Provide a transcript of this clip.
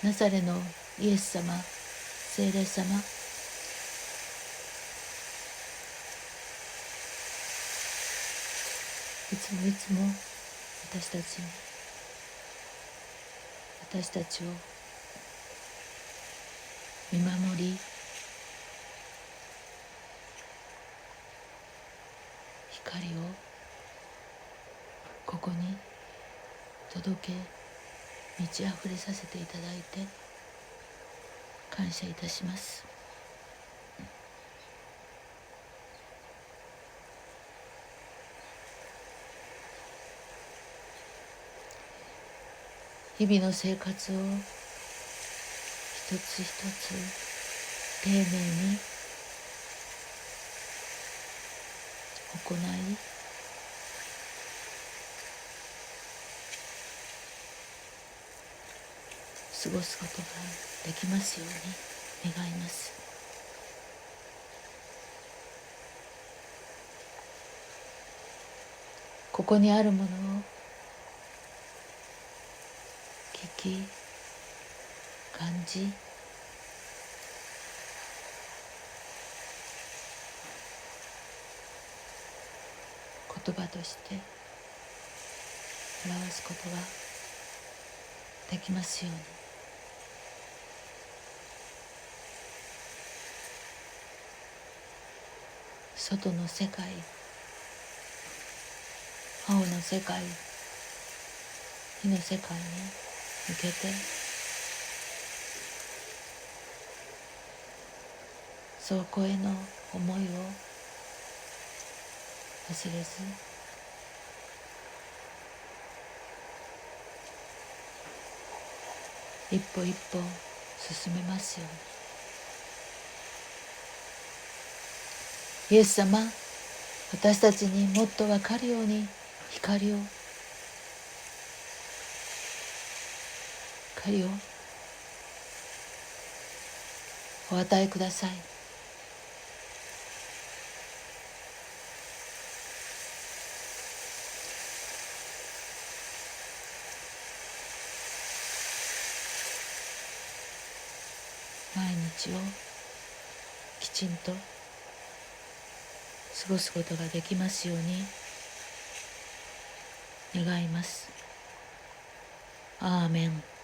ナザレのイエス様、聖霊様、いつもいつも私たちを見守り、光をここに届け、満ち溢れさせていただいて感謝いたします。日々の生活を一つ一つ丁寧に行い、過ごすことができますように願います。ここにあるものを聞き、感じ、言葉として表すことができますように。外の世界、青の世界、火の世界に向けて、そこへの思いを忘れず、一歩一歩進めますように。イエス様、私たちにもっと分かるように光をお与えください。毎日をきちんと過ごすことができますように願います。アーメン。